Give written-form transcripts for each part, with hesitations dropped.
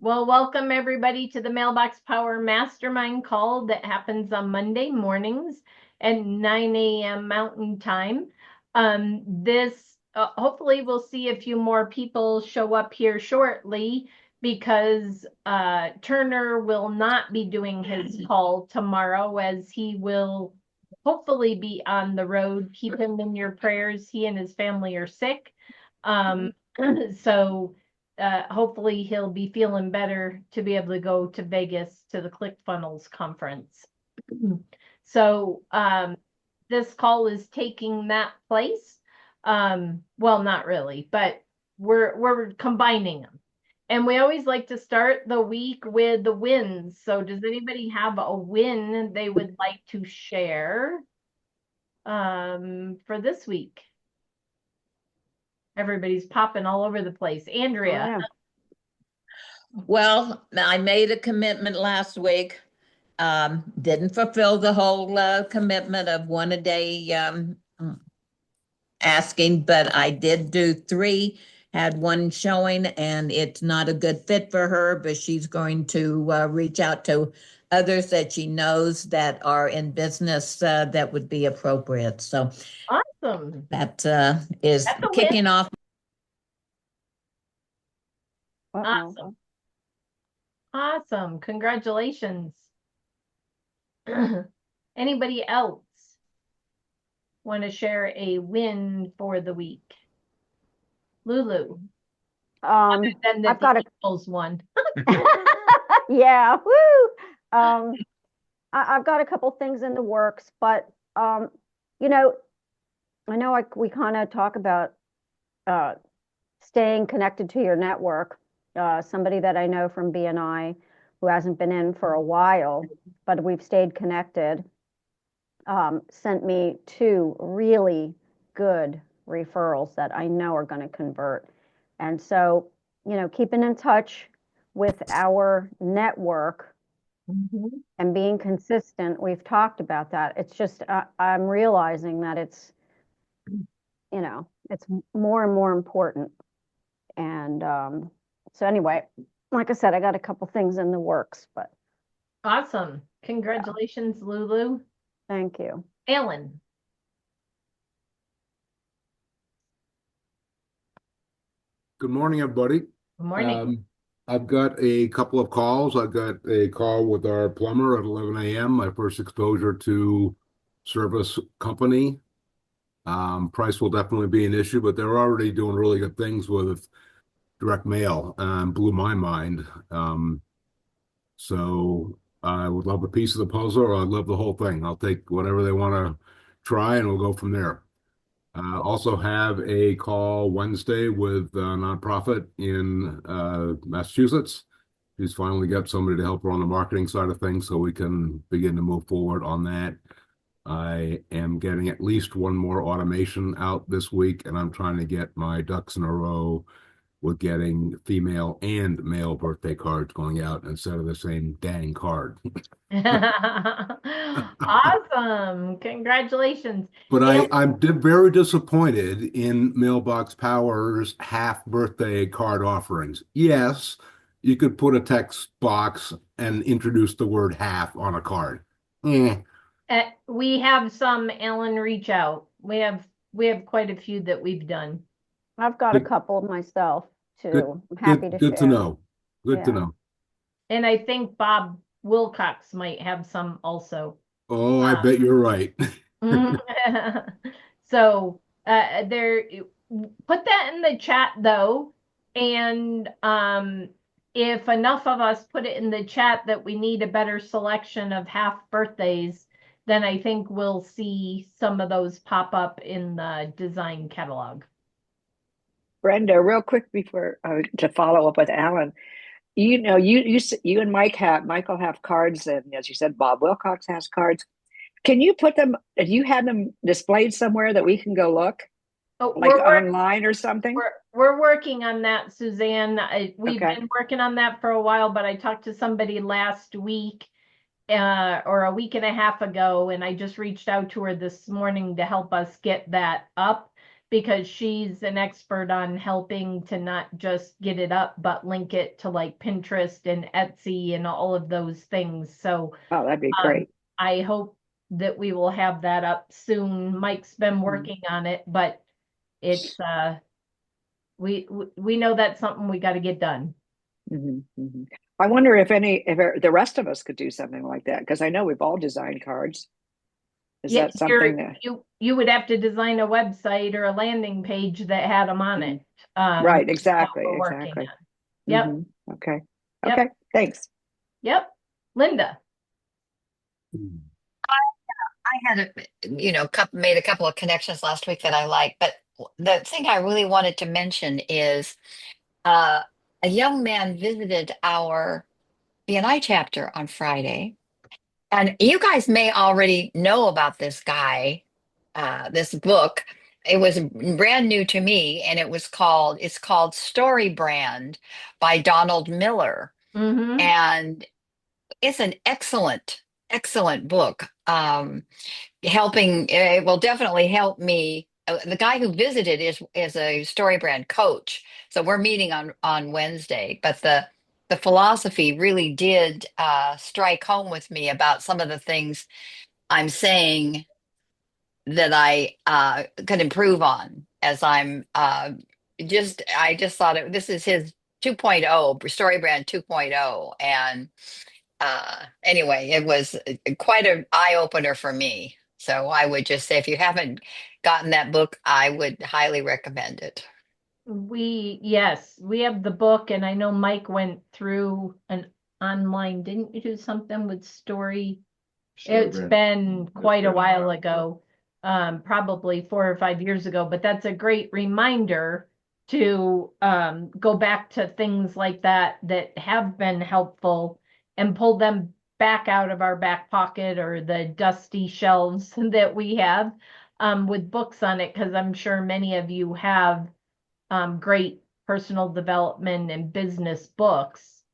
Well, welcome everybody to the Mailbox Power Mastermind Call that happens on Monday mornings at 9 a.m. Mountain Time. This hopefully we'll see a few more people show up here shortly because Turner will not be doing his call tomorrow as he will hopefully be on the road. Keep him in your prayers. He and his family are sick. So hopefully he'll be feeling better to be able to go to Vegas to the ClickFunnels conference. So this call is taking that place. Well, not really, but we're combining them. And we always like to start the week with the wins. So does anybody have a win they would like to share for this week? Everybody's popping all over the place. Andrea. Yeah. Well, I made a commitment last week. Didn't fulfill the whole commitment of one a day asking, but I did do 3, had one showing, and it's not a good fit for her, but she's going to reach out to others that she knows that are in business that would be appropriate. So Awesome. that is That's a win. kicking off. Awesome. Awesome. Congratulations. Anybody else want to share a win for the week? Lulu. Other than I've got Eagles one. Yeah, woo. I've got a couple things in the works, but you know, I know we kind of talk about staying connected to your network. Somebody that I know from BNI who hasn't been in for a while, but we've stayed connected, sent me 2 really good referrals that I know are going to convert. And so, keeping in touch with our network and being consistent, we've talked about that. It's just, I'm realizing that it's more and more important. And so anyway, like I said, I got a couple things in the works, but. Awesome. Congratulations, yeah. Lulu. Thank you. Alan. Good morning, everybody. Good morning. I've got a couple of calls. I've got a call with our plumber at 11 a.m., my first exposure to service company. Price will definitely be an issue, but they're already doing really good things with direct mail. Blew my mind. So I would love a piece of the puzzle, or I'd love the whole thing. I'll take whatever they want to try, and we'll go from there. Also have a call Wednesday with a nonprofit in Massachusetts. She's finally got somebody to help her on the marketing side of things, so we can begin to move forward on that. I am getting at least one more automation out this week, and I'm trying to get my ducks in a row with getting female and male birthday cards going out instead of the same dang card. Awesome. Congratulations. But I'm very disappointed in Mailbox Power's half birthday card offerings. Yes, you could put a text box and introduce the word half on a card. We have some, Alan, reach out. We have quite a few that we've done. I've got a couple myself too. I'm happy to share. Good to know. Good to know. And I think Bob Wilcox might have some also. Oh, I bet you're right. So there, put that in the chat though, and if enough of us put it in the chat that we need a better selection of half birthdays, then I think we'll see some of those pop up in the design catalog. Brenda, real quick before to follow up with Alan, you and Michael have cards, and as you said, Bob Wilcox has cards. Can you put them? Do you have them displayed somewhere that we can go look, like online or something? We're working on that, Suzanne. We've been working on that for a while, but I talked to somebody last week, or a week and a half ago, and I just reached out to her this morning to help us get that up. because she's an expert on helping to not just get it up, but link it to like Pinterest and Etsy and all of those things. So Oh, that'd be um, great. I hope that we will have that up soon. Mike's been working on it, but it's we know that's something we got to get done. I wonder if the rest of us could do something like that, because I know we've all designed cards. Is Yeah, that something that, you would have to design a website or a landing page that had them on it. right, Which is what exactly, we're working exactly. on. Yep, Okay. yep, Okay, thanks. yep. Linda. I had made a couple of connections last week that I like, but the thing I really wanted to mention is uh, a young man visited our BNI chapter on Friday, and you guys may already know about this guy, this book. It was brand new to me, and it's called Story Brand by Donald Miller, Mm-hmm. and it's an excellent book. It will definitely help me. The guy who visited is a story brand coach, so we're meeting on Wednesday. But the philosophy really did strike home with me about some of the things I'm saying that I could improve on as I just thought this is his 2.0 story brand 2.0, and anyway, it was quite an eye opener for me. So I would just say if you haven't gotten that book, I would highly recommend it. Yes, we have the book, and I know Mike went through an online, didn't you do something with story? It's been quite a while ago, probably 4 or 5 years ago, but that's a great reminder to go back to things like that that have been helpful and pull them back out of our back pocket or the dusty shelves that we have with books on it, because I'm sure many of you have great personal development and business books.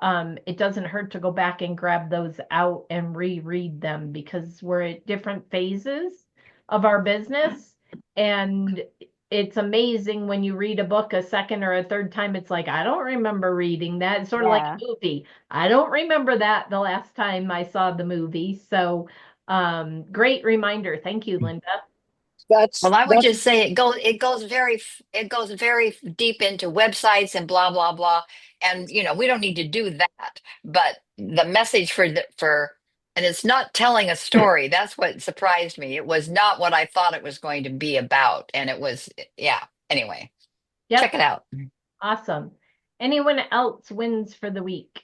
It doesn't hurt to go back and grab those out and reread them, because we're at different phases of our business. And it's amazing when you read a book a second or a third time, it's like, I don't remember reading that. It's sort of like a movie. I don't remember that the last time I saw the movie. So great reminder. Thank you, Linda. That's Well, I would that's just say it goes very deep into websites and blah blah blah. And we don't need to do that. But the message and it's not telling a story. That's what surprised me. It was not what I thought it was going to be about. And it was, yeah. Anyway, check Yep. it out. Awesome. Anyone else wins for the week?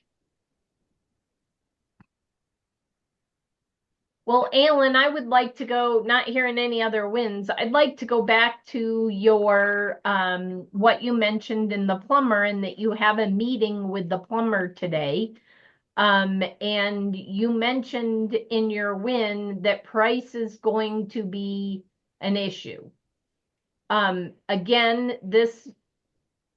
Well, Alan, I would like to go, not hearing any other wins, I'd like to go back to your what you mentioned in the plumber, and that you have a meeting with the plumber today. And you mentioned in your win that price is going to be an issue. Again, this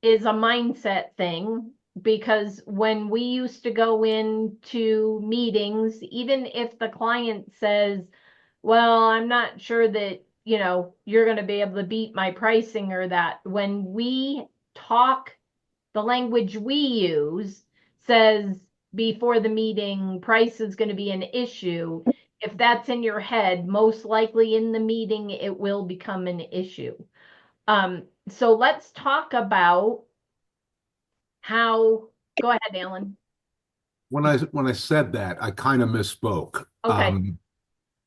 is a mindset thing, because when we used to go into meetings, even if the client says, well, I'm not sure that, you're going to be able to beat my pricing or that, when we talk, the language we use says before the meeting, price is going to be an issue. If that's in your head, most likely in the meeting, it will become an issue. So let's talk about go ahead, Alan. When I said that, I kind of misspoke. Okay.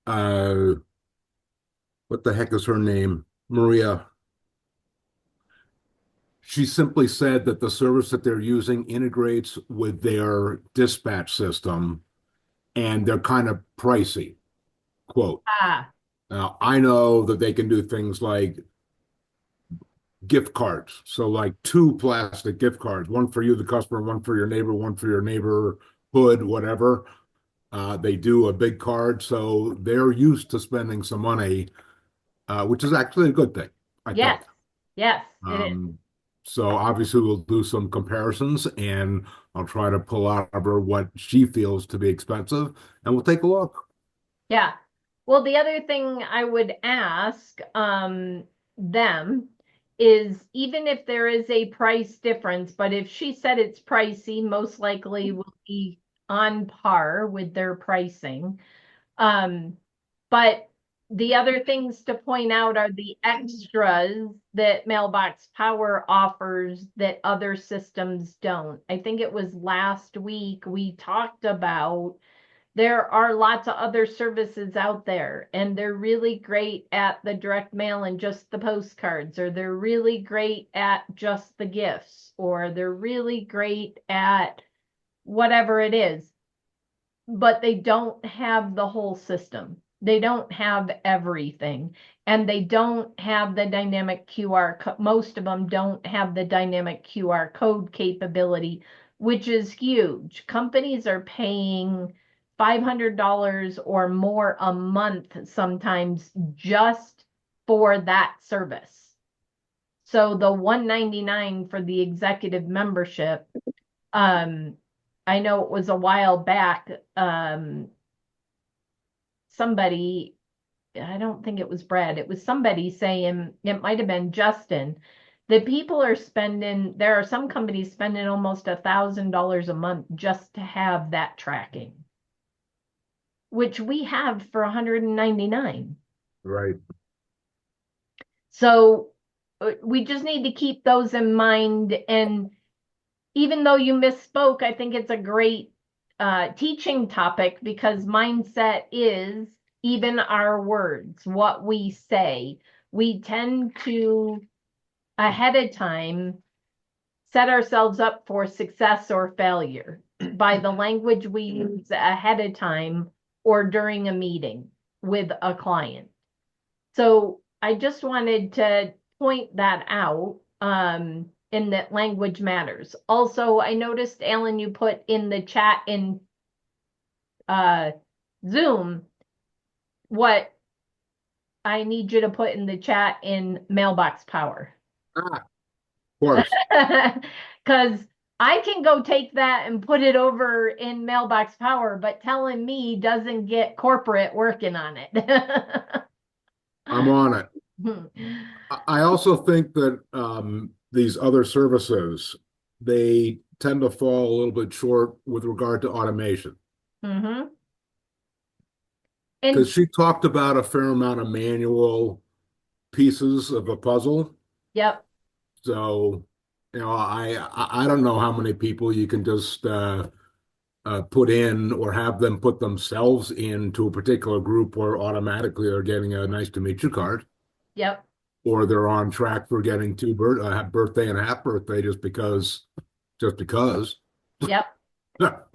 Uh, what the heck is her name? Maria. She simply said that the service that they're using integrates with their dispatch system, and they're kind of pricey. Quote. Now, I know that they can do things like gift cards. So like 2 plastic gift cards, one for you, the customer, one for your neighbor, one for your neighborhood, whatever. They do a big card, so they're used to spending some money, which is actually a good thing, I Yes. think. Yes, it is. So obviously we'll do some comparisons, and I'll try to pull out of her what she feels to be expensive, and we'll take a look. Yeah. Well, the other thing I would ask, them is even if there is a price difference, but if she said it's pricey, most likely will be on par with their pricing. But the other things to point out are the extras that Mailbox Power offers that other systems don't. I think it was last week we talked about there are lots of other services out there, and they're really great at the direct mail and just the postcards, or they're really great at just the gifts, or they're really great at whatever it is, but they don't have the whole system. They don't have everything, and they don't have the dynamic QR code. Most of them don't have the dynamic QR code capability, which is huge. Companies are paying $500 or more a month sometimes just for that service. So the $199 for the executive membership, I know it was a while back, somebody, I don't think it was Brad, it was somebody saying, it might have been Justin, that people are spending, there are some companies spending almost $1,000 a month just to have that tracking, which we have for $199. Right. So we just need to keep those in mind. And even though you misspoke, I think it's a great teaching topic, because mindset is even our words, what we say. We tend to, ahead of time, set ourselves up for success or failure by the language we use ahead of time or during a meeting with a client. So I just wanted to point that out, in that language matters. Also, I noticed, Alan, you put in the chat in Zoom what I need you to put in the chat in Mailbox Power. Of course. Because I can go take that and put it over in Mailbox Power, but telling me doesn't get corporate working on it. I'm on it. I also think that these other services, they tend to fall a little bit short with regard to automation. Mm-hmm. Because And she talked about a fair amount of manual pieces of a puzzle. yep, So, I don't know how many people you can just put in or have them put themselves into a particular group where automatically they're getting a nice to meet you card, yep, or they're on track for getting a birthday and a half birthday just because. yep.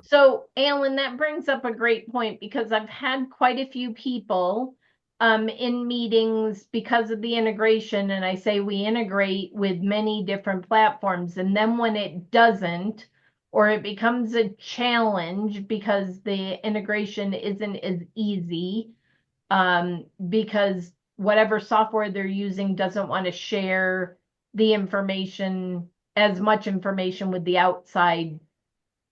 So, Alan, that brings up a great point, because I've had quite a few people in meetings because of the integration, and I say we integrate with many different platforms, and then when it doesn't, or it becomes a challenge because the integration isn't as easy, because whatever software they're using doesn't want to share the information, as much information with the outside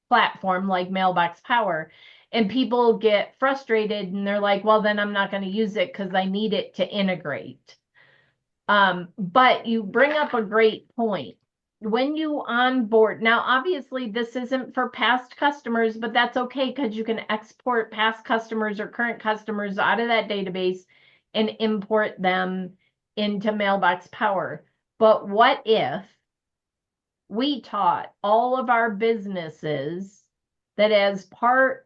platform like Mailbox Power. And people get frustrated and they're like, well, then I'm not going to use it because I need it to integrate. But you bring up a great point. When you onboard, now obviously this isn't for past customers, but that's okay, because you can export past customers or current customers out of that database and import them into Mailbox Power. But what if we taught all of our businesses that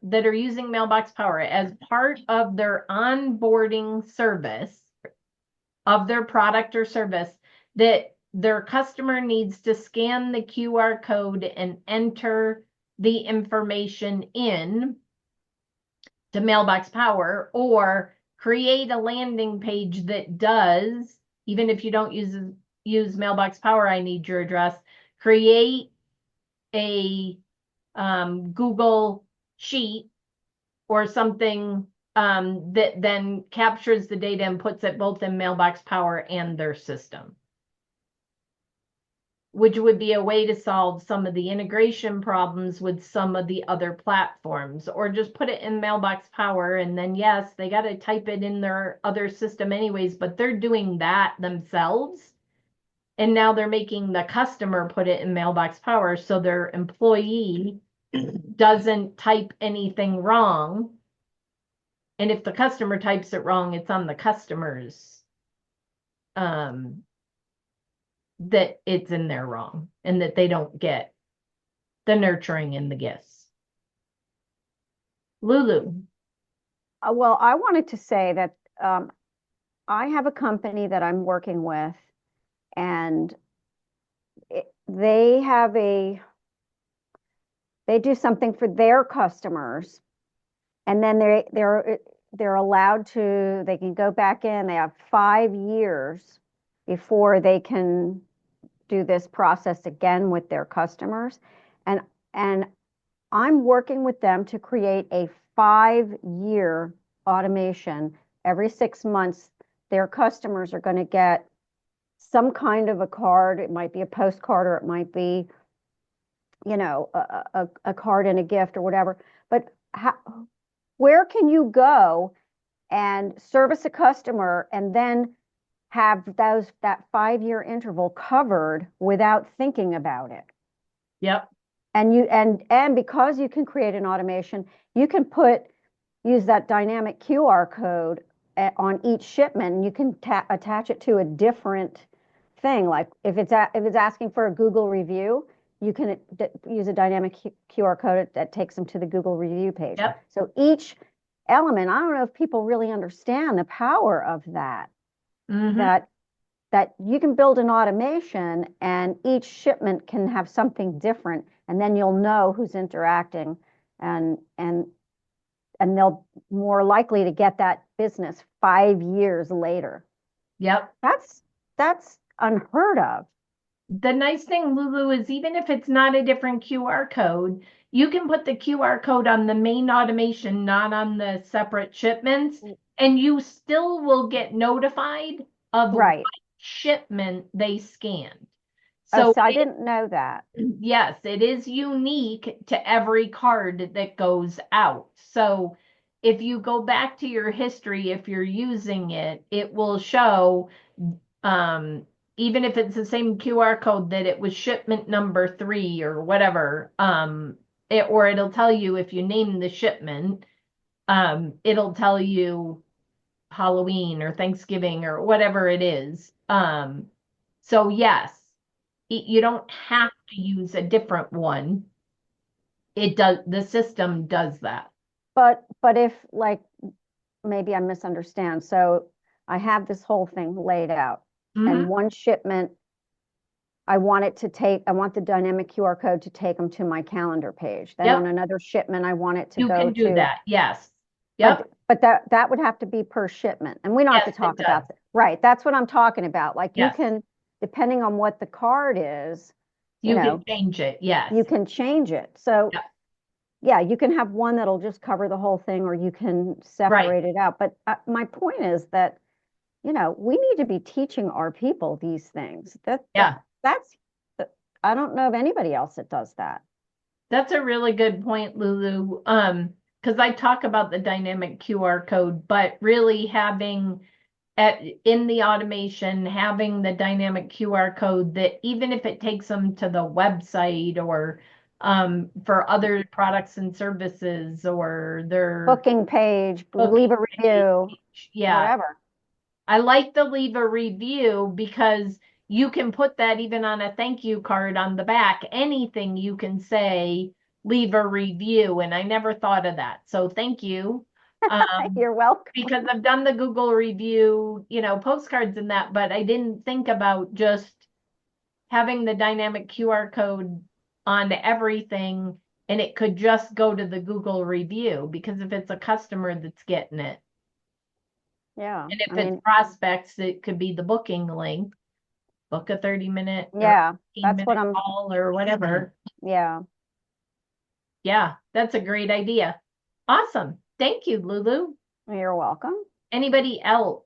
that are using Mailbox Power as part of their onboarding service of their product or service, that their customer needs to scan the QR code and enter the information in to Mailbox Power, or create a landing page that does, even if you don't use Mailbox Power, I need your address, create a Google sheet or something that then captures the data and puts it both in Mailbox Power and their system. which would be a way to solve some of the integration problems with some of the other platforms, or just put it in Mailbox Power. And then, yes, they got to type it in their other system anyways, but they're doing that themselves. And now they're making the customer put it in Mailbox Power so their employee doesn't type anything wrong. And if the customer types it wrong, it's on the customer's that it's in there wrong and that they don't get the nurturing and the gifts. Lulu. Well, I wanted to say that I have a company that I'm working with, and they do something for their customers, and then they're allowed to, they can go back in. They have 5 years before they can do this process again with their customers. And I'm working with them to create a 5-year automation. Every 6 months, their customers are going to get some kind of a card. It might be a postcard, or it might be, a card and a gift or whatever. But where can you go and service a customer and then have that 5-year interval covered without thinking about it? Yep. And because you can create an automation, you can use that dynamic QR code on each shipment, and you can attach it to a different thing. Like if it's asking for a Google review, you can use a dynamic QR code that takes them to the Google review page. Yep. So each element, I don't know if people really understand the power of that. Mm-hmm. That you can build an automation, and each shipment can have something different, and then you'll know who's interacting, and they'll more likely to get that business 5 years later. Yep. That's unheard of. The nice thing, Lulu, is even if it's not a different QR code, you can put the QR code on the main automation, not on the separate shipments, and you still will get notified of Right. what shipment they scanned. So I didn't know that. Yes, it is unique to every card that goes out. So if you go back to your history, if you're using it, it will show, even if it's the same QR code, that it was shipment number 3 or whatever, or it'll tell you if you name the shipment, it'll tell you Halloween or Thanksgiving or whatever it is. So yes, you don't have to use a different one. The system does that. But if, like, maybe I misunderstand. So I have this whole thing laid out, and one shipment, I want the dynamic QR code to take them to my calendar page. Then on another shipment, I want it to go to. You can do that. Yes. Yep. But that would have to be per shipment, and we don't have to talk about that. Right. That's what I'm talking about. Like you can, depending on what the card is, you can change it. Yes. You can change it. So yeah, you can have one that'll just cover the whole thing, or you can separate it out. But my point is that, we need to be teaching our people these things. That's I don't know of anybody else that does that. That's a really good point, Lulu. Because I talk about the dynamic QR code, but really having in the automation, having the dynamic QR code that even if it takes them to the website or for other products and services or their booking page, leave a review, whatever. I like the leave a review because you can put that even on a thank you card on the back. Anything you can say, leave a review. And I never thought of that. So thank you. You're welcome. Because I've done the Google review, postcards and that, but I didn't think about just having the dynamic QR code on everything, and it could just go to the Google review, because if it's a customer that's getting it. Yeah. And if it's prospects, it could be the booking link, book a 30-minute that's what I'm call or whatever. Yeah, that's a great idea. Awesome. Thank you, Lulu. You're welcome. Anybody else?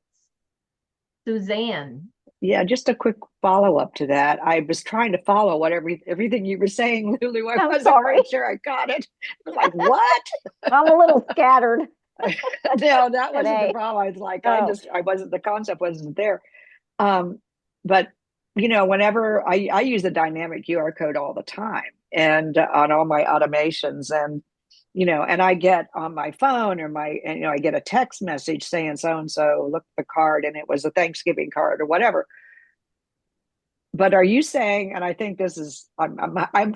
Suzanne. Yeah, just a quick follow-up to that. I was trying to follow everything you were saying, Lulu. I I'm wasn't sorry. quite sure I got it. I was like, what? I'm a little scattered No, that wasn't the today. problem. I was like, Oh, I wasn't, the concept wasn't there. But whenever I use the dynamic QR code all the time and on all my automations and I get on my phone and I get a text message saying so and so look at the card and it was a Thanksgiving card or whatever. But are you saying, and I think this is,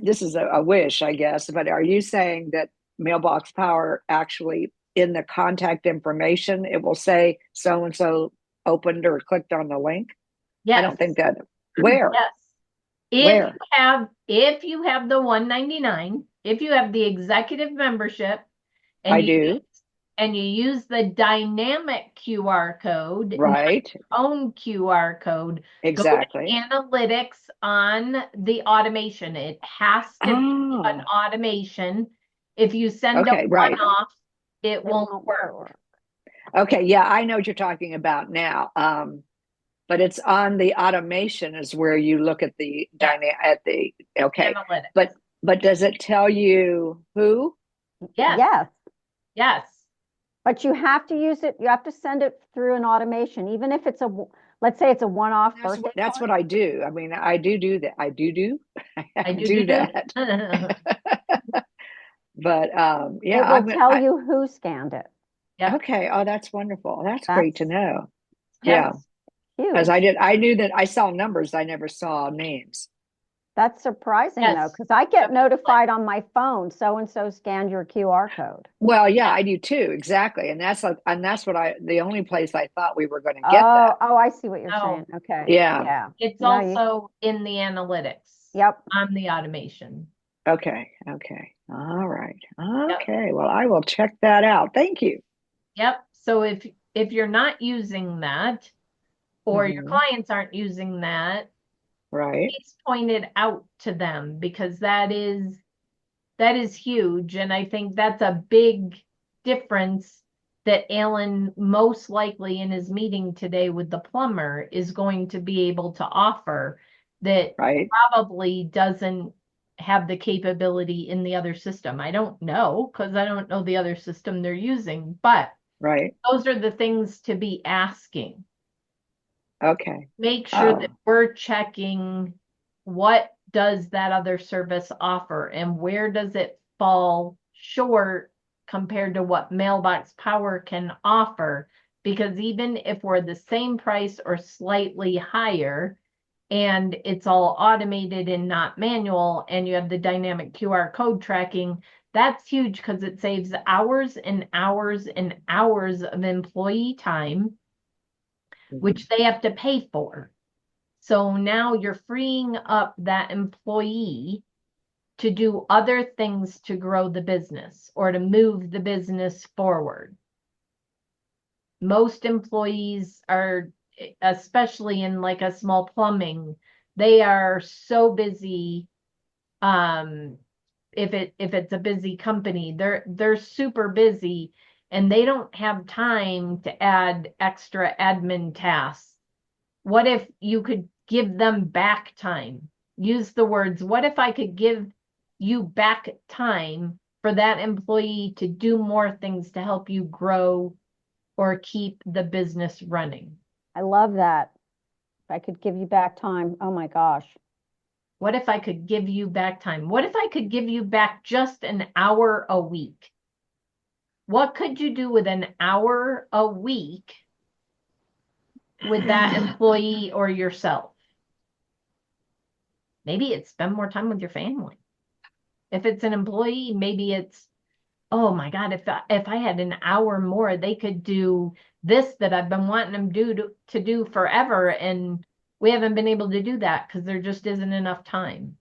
this is a wish, I guess, but are you saying that Mailbox Power actually in the contact information, it will say so and so opened or clicked on the link? I Yes. don't think that. Where? Yes. Where? If you have the 199, if you have the executive membership and I do. you use the dynamic QR code, Right. own QR code, Exactly. go to analytics on the automation. It has to be an automation. If you send Okay, a right. one-off, it won't work. Okay, yeah, I know what you're talking about now. But it's on the automation is where you look at the okay. Analytics. But does it tell you who? Yes. yes. Yes. But you have to use it, you have to send it through an automation, even if it's let's say it's a one-off birthday That's card. what I do. I mean, I do that. I do that. But yeah, It will tell you who scanned it. Yep. Okay. Oh, that's wonderful. That's great to know. Yeah. Yes. Because Huge. I knew that I saw numbers, I never saw names. That's surprising though, Yes. because I get notified on my phone, so and so scanned your QR code. Well, yeah, I do too, exactly. And that's the only place I thought we were going to get that. Oh, I see what you're No. saying. Okay. Yeah. Yeah. It's No, also in the analytics. Yep. On the automation. Okay. All right. Yep. Okay. Well, I will check that out. Thank you. Yep. So if you're not using that, or your Mhm. clients aren't using that, Right. please point it out to them, because that is huge. And I think that's a big difference that Alan most likely in his meeting today with the plumber is going to be able to offer that Right. probably doesn't have the capability in the other system. I don't know, because I don't know the other system they're using, but Right. those are the things to be asking. Okay. Make sure that we're checking what does that other service offer and where does it fall short compared to what Mailbox Power can offer. Because even if we're the same price or slightly higher, and it's all automated and not manual, and you have the dynamic QR code tracking, that's huge because it saves hours and hours and hours of employee time, which they have to pay for. So now you're freeing up that employee to do other things to grow the business or to move the business forward. Most employees are, especially in like a small plumbing, they are so busy. If it's a busy company, they're super busy and they don't have time to add extra admin tasks. What if you could give them back time? Use the words, what if I could give you back time for that employee to do more things to help you grow or keep the business running? I love that. If I could give you back time. Oh my gosh. What if I could give you back time? What if I could give you back just an hour a week? What could you do with an hour a week with that employee or yourself? Maybe it's spend more time with your family. If it's an employee, maybe it's, oh my God, if I had an hour more, they could do this that I've been wanting them to do forever. And we haven't been able to do that because there just isn't enough time.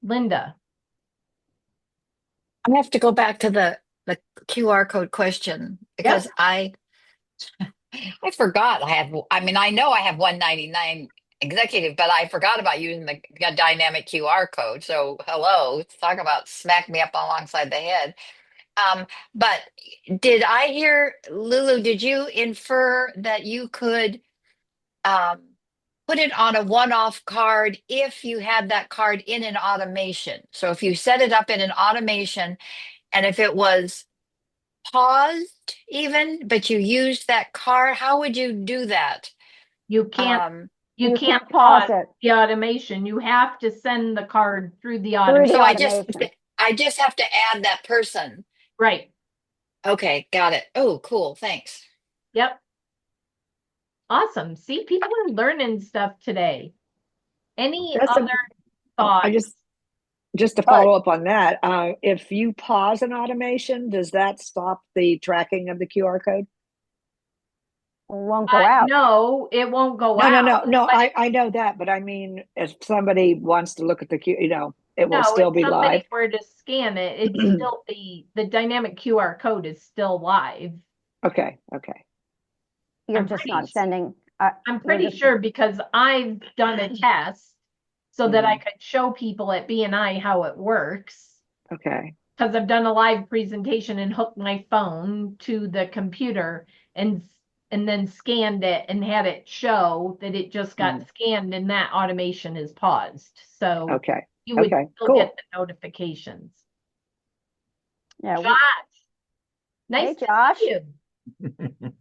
Linda. I have to go back to the QR code question because I forgot I know I have 199 executive, but I forgot about using the dynamic QR code. So hello, talk about smack me up alongside the head. But did I hear, Lulu, did you infer that you could put it on a one-off card if you had that card in an automation. So if you set it up in an automation, and if it was paused even, but you used that card, how would you do that? You can't, Um, you You can't can't pause pause it the automation. You have to send the card through the through the so automation. automation. I just have to add that person. Right. Okay, got it. Oh, cool. Thanks. Yep. Awesome. See, people are learning stuff today. Any That's other thoughts? I just to follow up on that, if you pause an automation, does that stop the tracking of the QR code? Won't go out. No, it won't go No, no, out. no, no. but I know that, but I mean, if somebody wants to look at the it will no, still if be live. somebody were to scan it, it's still the dynamic QR code is still live. Okay, okay. You're I'm just pretty not s- sending. I'm you're pretty just- sure because I've done a test so that I Mhm. could show people at BNI how it works. Okay. Because I've done a live presentation and hooked my phone to the computer and then scanned it and had it show that it just got scanned and that automation is paused. So Okay. you would Okay. still Cool. get the notifications. Yeah. Josh, nice Hey, to Josh. see you.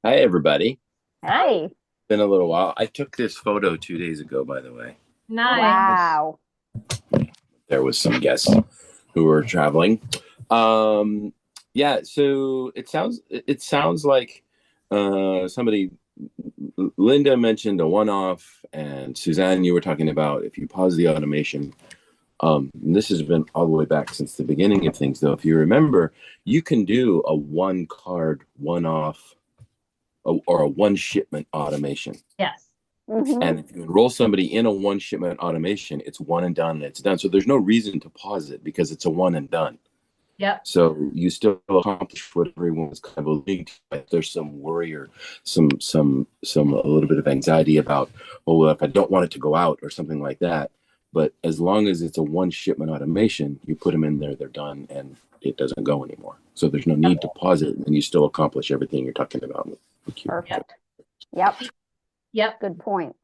Hi, everybody. Hey. Been a little while. I took this photo 2 days ago, by the way. Nice. Wow. There was some guests who were traveling. Yeah, so it sounds like somebody, Linda mentioned a one-off, and Suzanne, you were talking about if you pause the automation. This has been all the way back since the beginning of things, though. If you remember, you can do a one card, one off, or a one shipment automation. Yes. Mhm. And if you enroll somebody in a one shipment automation, it's one and done and it's done. So there's no reason to pause it because it's a one and done. Yep. So you still accomplish what everyone's kind of alluding to. But there's some worry or some a little bit of anxiety about, oh, well, if I don't want it to go out or something like that. But as long as it's a one shipment automation, you put them in there, they're done, and it doesn't go anymore. So there's no need to pause it, and you still accomplish everything you're talking about. Perfect. Yep. Yep. Good point.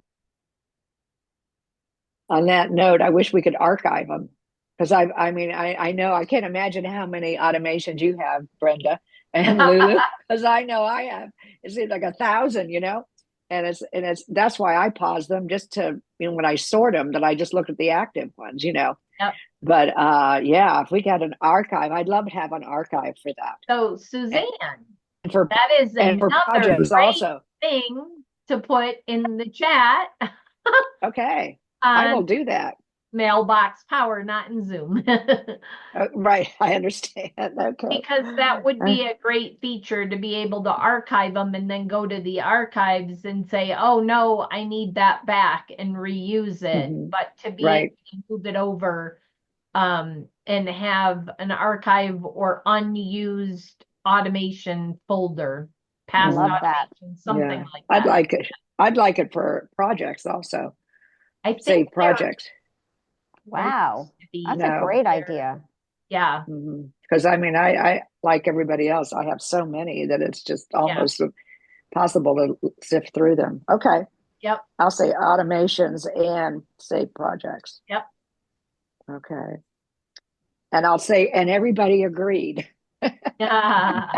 On that note, I wish we could archive them because I know I can't imagine how many automations you have, Brenda and Lulu, because I know I have. It's like 1,000, and it's that's why I pause them just to when I sort them that I just look at the active ones, Yep. But yeah, if we got an archive, I'd love to have an archive for that. So Suzanne, And for that is and for another projects great also. thing to put in the chat Okay, I will on do that. Mailbox Power, not in Zoom. Right, I understand. Okay. Because that would be a great feature to be able to archive them and then go to the archives and say, oh no, I need that back and reuse it. Mhm. But to be Right. able to move it over and have an archive or unused automation folder, past Love that. automation, something Yeah. like that. I'd like it for projects also. I think Say there projects. Wow. used to be That's No. a great there. idea. Yeah. Because I like everybody else. I have so many that it's just almost impossible to sift through them. Okay. Yep. I'll say automations and say projects. Yep. Okay. And I'll say, and everybody agreed. Yeah.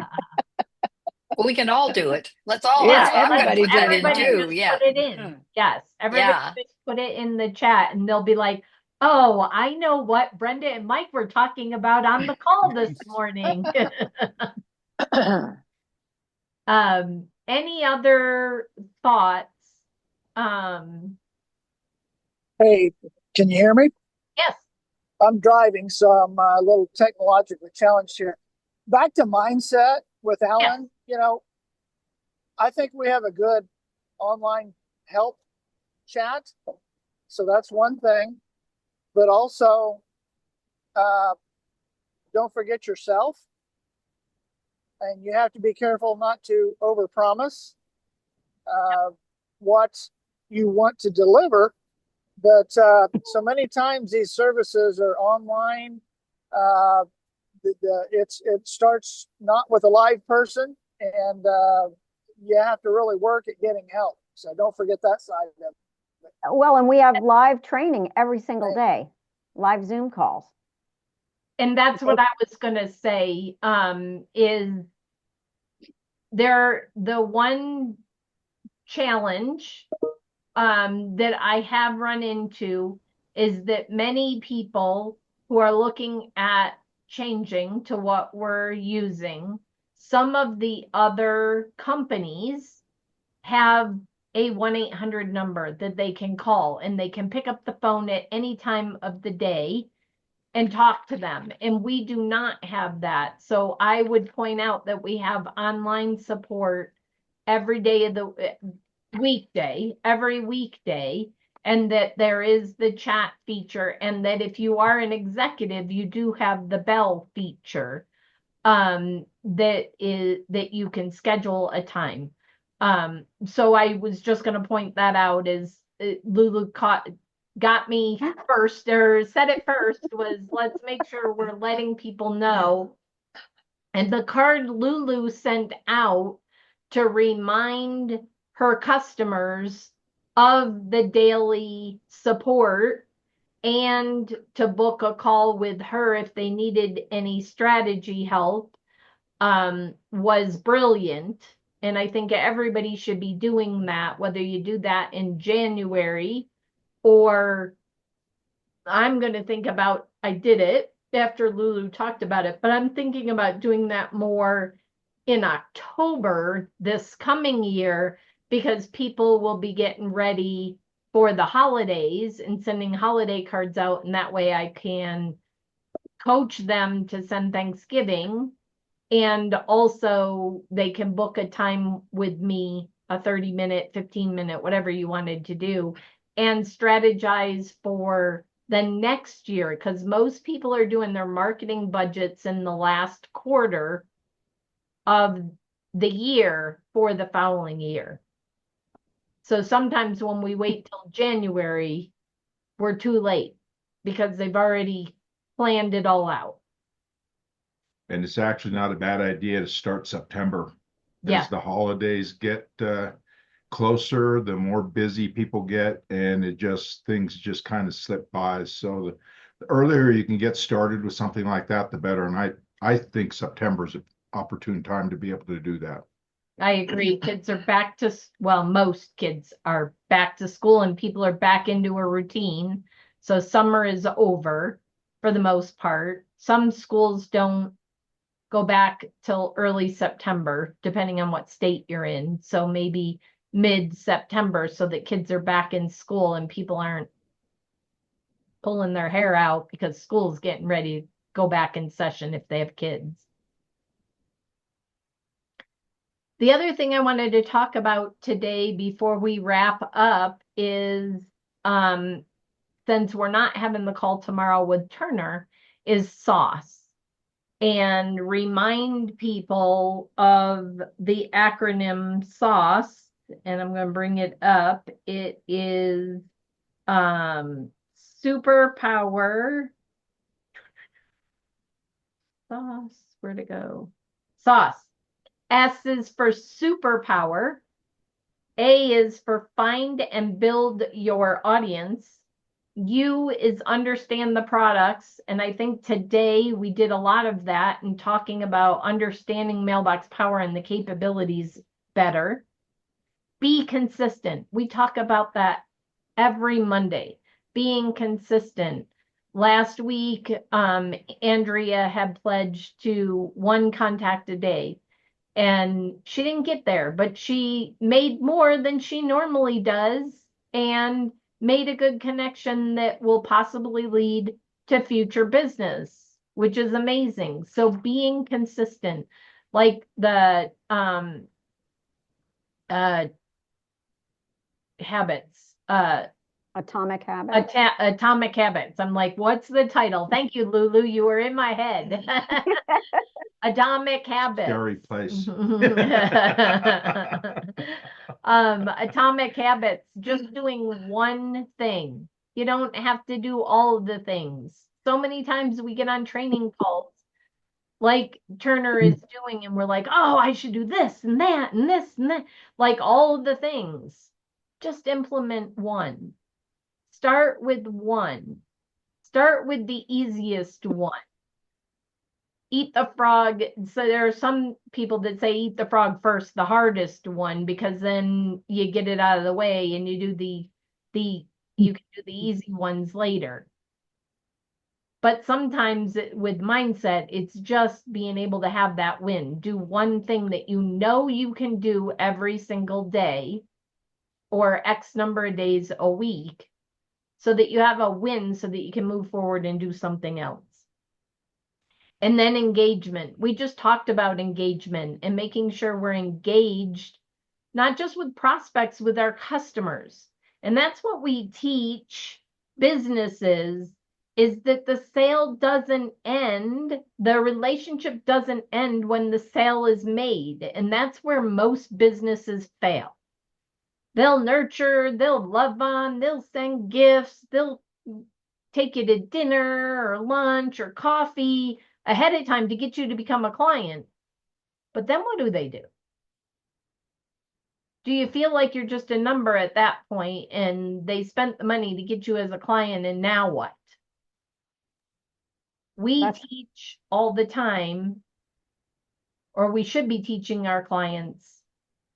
Well, we can all do it. Let's all. Yeah, I'm going to everybody put that in Everybody too. just Yeah. put it in. Yes. Everybody Yeah. just put it in the chat and they'll be like, oh, I know what Brenda and Mike were talking about on the call this morning. Any other thoughts? Hey, can you hear me? Yes. I'm driving, so I'm a little technologically challenged here. Back to mindset with Alan, I think we have a good online help chat. So that's one thing. But also, don't forget yourself. And you have to be careful not to overpromise what you want to deliver. But so many times these services are online. It starts not with a live person. and you have to really work at getting help. So don't forget that side of it. Well, and we have live training every single day, live Zoom calls. And that's what I was gonna say, is the one challenge that I have run into is that many people who are looking at changing to what we're using, some of the other companies have a 1-800 number that they can call, and they can pick up the phone at any time of the day and talk to them. And we do not have that. So I would point out that we have online support every day of the weekday, every weekday, and that there is the chat feature, and that if you are an executive, you do have the bell feature, that you can schedule a time. So I was just going to point that out, as Lulu got me first, or said it first, was let's make sure we're letting people know. And the card Lulu sent out to remind her customers of the daily support and to book a call with her if they needed any strategy help, was brilliant. And I think everybody should be doing that, whether you do that in January, or I'm going to think about, I did it after Lulu talked about it, but I'm thinking about doing that more in October this coming year, because people will be getting ready for the holidays and sending holiday cards out. And that way I can coach them to send Thanksgiving. And also they can book a time with me, a 30-minute, 15-minute, whatever you wanted to do, and strategize for the next year, because most people are doing their marketing budgets in the last quarter of the year for the following year. So sometimes when we wait till January, we're too late because they've already planned it all out. And it's actually not a bad idea to start September. Yeah. As the holidays get closer, the more busy people get, and things just kind of slip by. So the earlier you can get started with something like that, the better. And I think September is an opportune time to be able to do that. I agree. Kids are back to, well, most kids are back to school and people are back into a routine. So summer is over for the most part. Some schools don't go back till early September, depending on what state you're in. So maybe mid-September, so that kids are back in school and people aren't pulling their hair out because school's getting ready to go back in session if they have kids. The other thing I wanted to talk about today before we wrap up is, since we're not having the call tomorrow with Turner, is sauce. And remind people of the acronym sauce. And I'm going to bring it up. It is superpower. Sauce, where'd it go? Sauce. S is for superpower. A is for find and build your audience. U is understand the products. And I think today we did a lot of that in talking about understanding Mailbox Power and the capabilities better. Be consistent. We talk about that every Monday, being consistent. Last week, Andrea had pledged to 1 contact a day. And she didn't get there, but she made more than she normally does and made a good connection that will possibly lead to future business, which is amazing. So being consistent, like the habits, Atomic Habits. Atomic Habits. I'm like, what's the title? Thank you, Lulu. You were in my head. Atomic Habits. Scary place. Atomic Habits, just doing one thing. You don't have to do all of the things. So many times we get on training calls like Turner is doing, and we're like, oh, I should do this and that and this and that, like all of the things. Just implement one. Start with one. Start with the easiest one. Eat the frog. So there are some people that say eat the frog first, the hardest one, because then you get it out of the way and you do you can do the easy ones later. But sometimes with mindset, it's just being able to have that win. Do one thing that you know you can do every single day or X number of days a week so that you have a win so that you can move forward and do something else. And then engagement. We just talked about engagement and making sure we're engaged, not just with prospects, with our customers. And that's what we teach businesses, is that the sale doesn't end, the relationship doesn't end when the sale is made. And that's where most businesses fail. They'll nurture, they'll love on, they'll send gifts, they'll take you to dinner or lunch or coffee ahead of time to get you to become a client. But then what do they do? Do you feel like you're just a number at that point and they spent the money to get you as a client and now what? We teach all the time, or we should be teaching our clients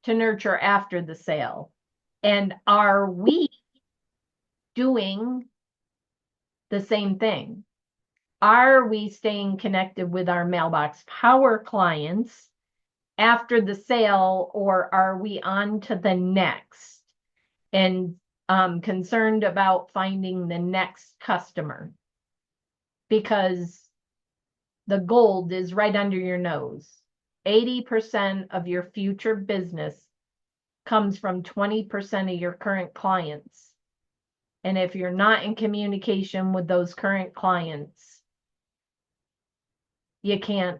to nurture after the sale. And are we doing the same thing? Are we staying connected with our Mailbox Power clients after the sale, or are we on to the next and concerned about finding the next customer? Because the gold is right under your nose. 80% of your future business comes from 20% of your current clients. And if you're not in communication with those current clients, you can't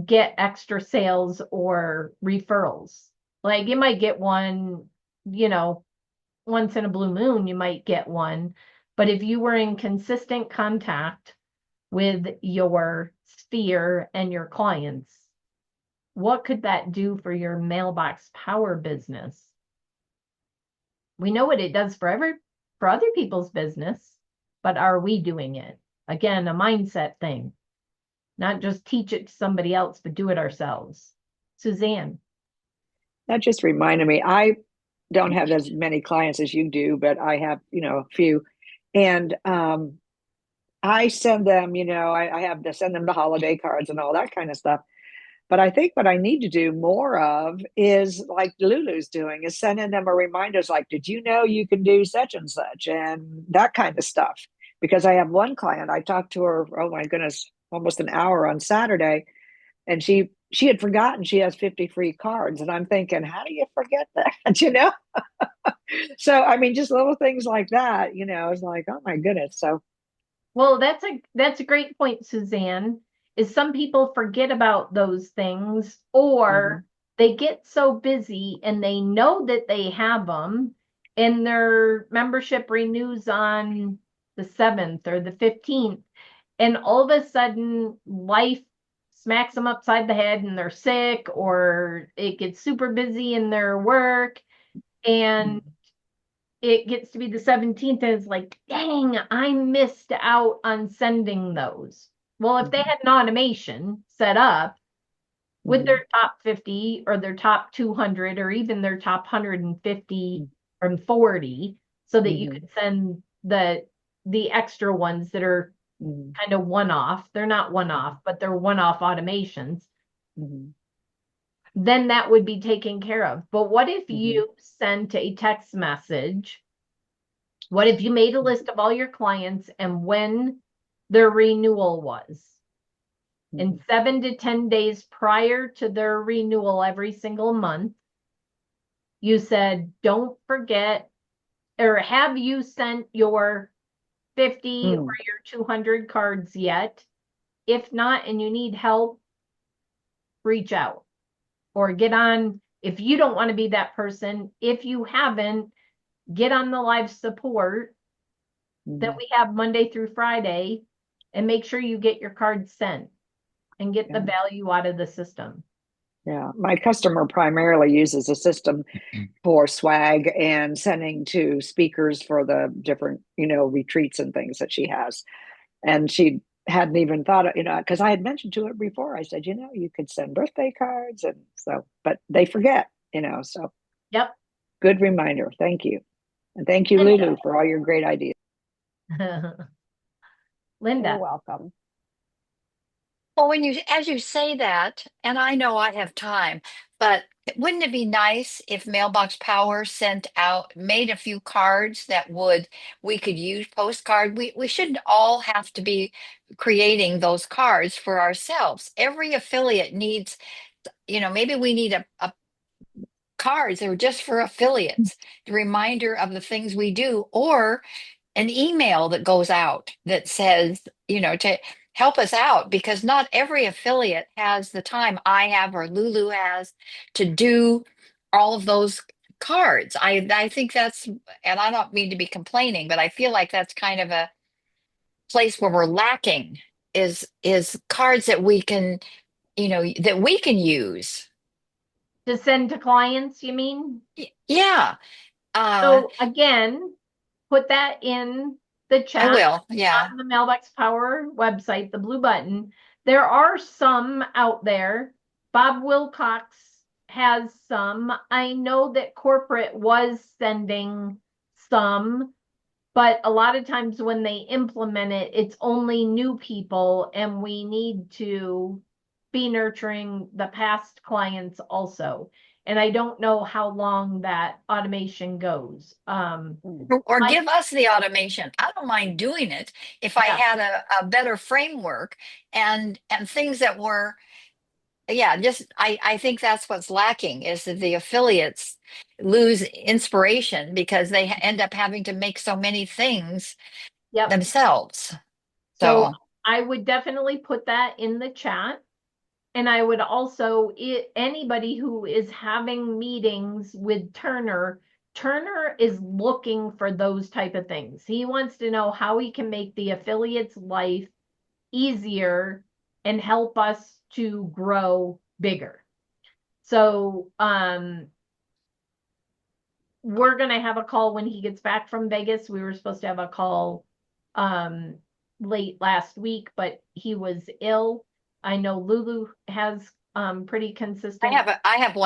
get extra sales or referrals. Like you might get one, once in a blue moon, you might get one. But if you were in consistent contact with your sphere and your clients, what could that do for your Mailbox Power business? We know what it does for other people's business, but are we doing it? Again, a mindset thing. Not just teach it to somebody else, but do it ourselves. Suzanne. That just reminded me, I don't have as many clients as you do, but I have, a few. And I send them, I have to send them the holiday cards and all that kind of stuff. But I think what I need to do more of is like Lulu's doing, is sending them a reminders like, did you know you can do such and such and that kind of stuff? Because I have one client, I talked to her, oh my goodness, almost an hour on Saturday, and she had forgotten she has 50 free cards. And I'm thinking, how do you forget that? So, I mean, just little things like that, it's like, oh my goodness. So, well, that's a great point, Suzanne, is some people forget about those things, or they get so busy and they know that they have them and their membership renews on the 7th or the 15th. And all of a sudden life smacks them upside the head and they're sick, or it gets super busy in their work and it gets to be the 17th and it's like, dang, I missed out on sending those. Well, if they had an automation set up with their top 50 or their top 200 or even their top 150 or 40, so that you could send the extra ones that are kind of one-off. They're not one-off, but they're one-off automations. Then that would be taken care of. But what if you sent a text message? What if you made a list of all your clients and when their renewal was? And 7 to 10 days prior to their renewal every single month, you said, don't forget, or have you sent your 50 or your 200 cards yet? If not, and you need help, reach out or get on. If you don't want to be that person, if you haven't, get on the live support that we have Monday through Friday and make sure you get your cards sent. and get the Yeah. value out of the system. Yeah, my customer primarily uses a system for swag and sending to speakers for the different, retreats and things that she has. And she hadn't even thought of, because I had mentioned to her before, I said, you could send birthday cards. And so, but they forget, so Yep. good reminder. Thank you. And thank you, Lulu, for all your great ideas. You're Linda. welcome. Well, as you say that, and I know I have time, but wouldn't it be nice if Mailbox Power made a few cards that we could use postcard? We shouldn't all have to be creating those cards for ourselves. Every affiliate needs, maybe we need a cards that are just for affiliates, the reminder of the things we do, or an email that goes out that says, to help us out, because not every affiliate has the time I have or Lulu has to do all of those cards. I think that's, and I don't mean to be complaining, but I feel like that's kind of a place where we're lacking is cards that we can, that we can use. To send to clients, you mean? Yeah. So again, put that in the chat. I will. Yeah. On the Mailbox Power website, the blue button. There are some out there. Bob Wilcox has some. I know that corporate was sending some, but a lot of times when they implement it, it's only new people, and we need to be nurturing the past clients also. And I don't know how long that automation goes. Or give us the automation. I don't mind doing it if I had a better framework and things that were, just I think that's what's lacking is that the affiliates lose inspiration because they end up having to make so many things themselves. So I would definitely put that in the chat. And I would also, anybody who is having meetings with Turner is looking for those type of things. He wants to know how he can make the affiliate's life easier and help us to grow bigger. So, we're going to have a call when he gets back from Vegas. We were supposed to have a call, late last week, but he was ill. I know Lulu has pretty consistent. I have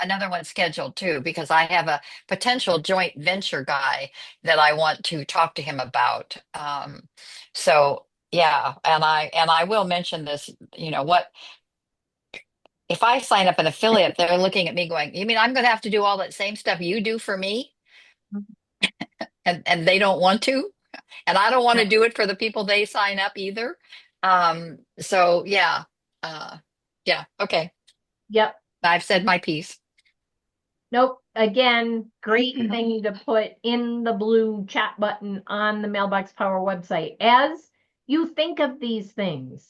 another one scheduled too, because I have a potential joint venture guy that I want to talk to him about. So yeah, and I will mention this, if I sign up an affiliate, they're looking at me going, you mean I'm going to have to do all that same stuff you do for me? And they don't want to, and I don't want to do it for the people they sign up either. So yeah. Okay. Yep. I've said my piece. Nope. Again, great thing to put in the blue chat button on the Mailbox Power website. As you think of these things,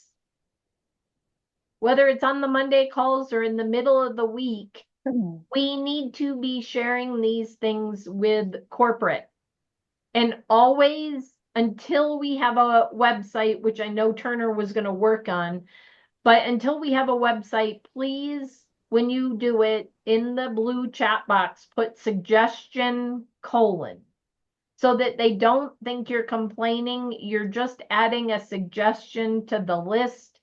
whether it's on the Monday calls or in the middle of the week, we need to be sharing these things with corporate. And always, until we have a website, which I know Turner was going to work on, but until we have a website, please, when you do it in the blue chat box, put suggestion : so that they don't think you're complaining. You're just adding a suggestion to the list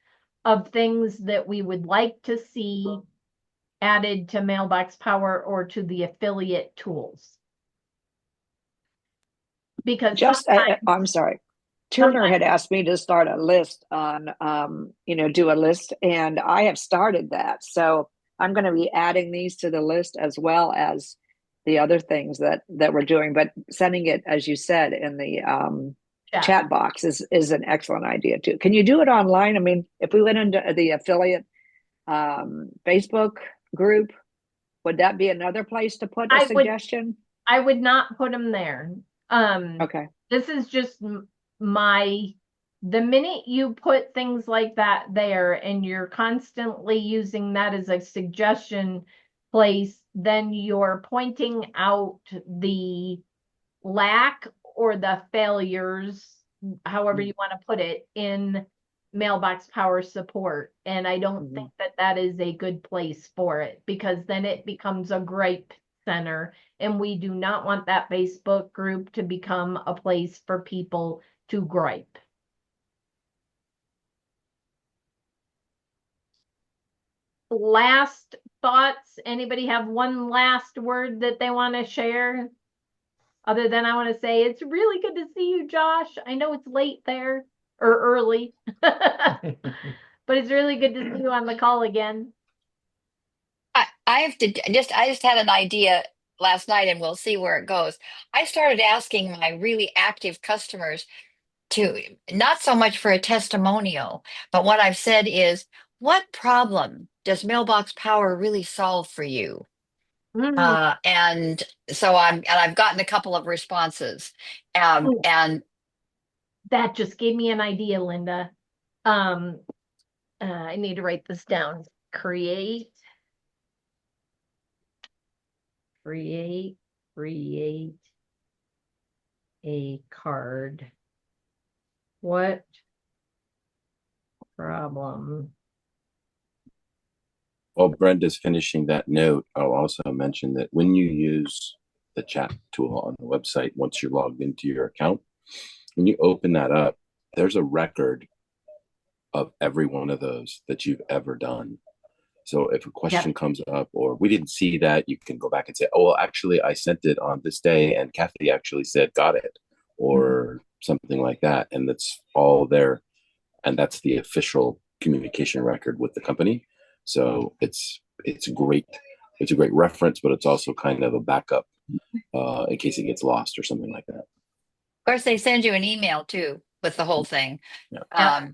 of things that we would like to see added to Mailbox Power or to the affiliate tools. Because I'm sorry. Turner had asked me to start a list on, do a list, and I have started that. So I'm going to be adding these to the list as well as the other things that we're doing. But sending it, as you said, in the chat box is an excellent idea too. Can you do it online? I mean, if we went into the affiliate Facebook group, would that be another place to put a suggestion? I would not put them there. Okay. This is just the minute you put things like that there and you're constantly using that as a suggestion place, then you're pointing out the lack or the failures, however you want to put it, in Mailbox Power support. And I don't think that that is a good place for it, because then it becomes a gripe center. And we do not want that Facebook group to become a place for people to gripe. Last thoughts? Anybody have one last word that they want to share? Other than I want to say, it's really good to see you, Josh. I know it's late there or early, but it's really good to see you on the call again. I have to I just had an idea last night, and we'll see where it goes. I started asking my really active customers to, not so much for a testimonial, but what I've said is, what problem does Mailbox Power really solve for you? And so I've gotten a couple of responses. And that just gave me an idea, Linda. I need to write this down. Create a card. What problem? While Brenda's finishing that note, I'll also mention that when you use the chat tool on the website, once you're logged into your account, when you open that up, there's a record of every one of those that you've ever done. So if a question comes up or we didn't see that, you can go back and say, oh, well, actually, I sent it on this day and Kathy actually said, got it, or something like that. And that's all there. And that's the official communication record with the company. So it's a great reference, but it's also kind of a backup in case it gets lost or something like that. of course, they send you an email too with the whole thing. Yeah.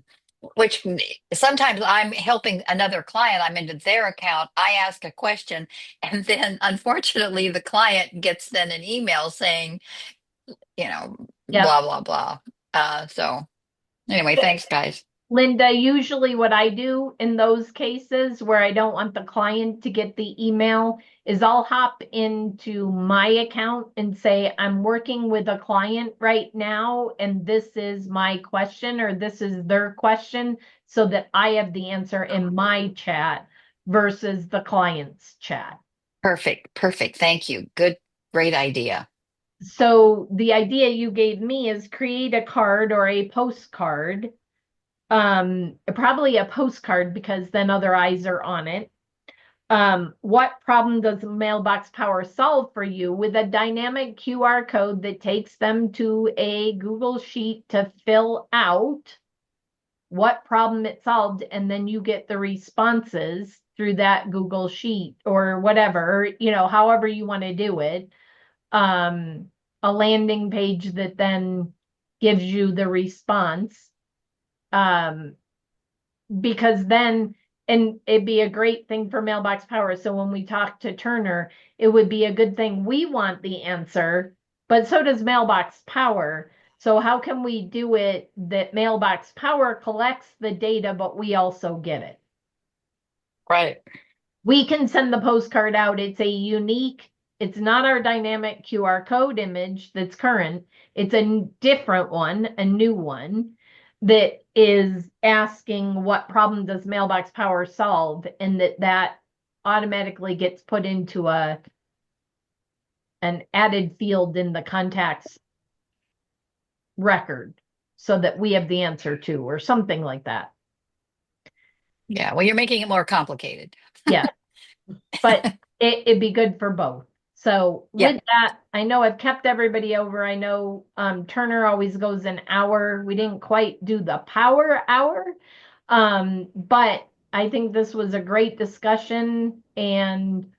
Which sometimes I'm helping another client, I'm into their account, I ask a question, and then unfortunately the client gets then an email saying, blah, blah, blah. So anyway, thanks, guys. Linda, usually what I do in those cases where I don't want the client to get the email is I'll hop into my account and say, I'm working with a client right now, and this is my question, or this is their question, so that I have the answer in my chat versus the client's chat. Perfect. Thank you. Great idea. So the idea you gave me is create a card or a postcard. Probably a postcard, because then other eyes are on it. What problem does Mailbox Power solve for you, with a dynamic QR code that takes them to a Google Sheet to fill out what problem it solved, and then you get the responses through that Google Sheet or whatever, however you want to do it. A landing page that then gives you the response. Because then, and it'd be a great thing for Mailbox Power. So when we talk to Turner, it would be a good thing. We want the answer, but so does Mailbox Power. So how can we do it that Mailbox Power collects the data, but we also get it? Right. We can send the postcard out. It's not our dynamic QR code image that's current. It's a different one, a new one, that is asking what problem does Mailbox Power solve, and that automatically gets put into an added field in the contacts record so that we have the answer to, or something like that. Yeah, well, you're making it more complicated. Yeah, but it'd be good for both. So with that, I know I've kept everybody over. I know Turner always goes an hour. We didn't quite do the power hour, but I think this was a great discussion, and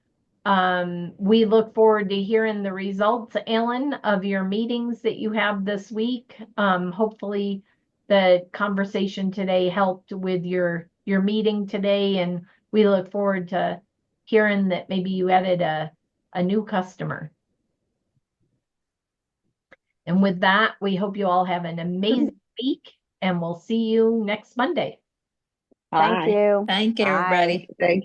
we look forward to hearing the results, Alan, of your meetings that you have this week. Hopefully the conversation today helped with your meeting today, and we look forward to hearing that maybe you added a new customer. And with that, we hope you all have an amazing week, and we'll see you next Monday. Thank you. Thank you, Bye. everybody. Thank you.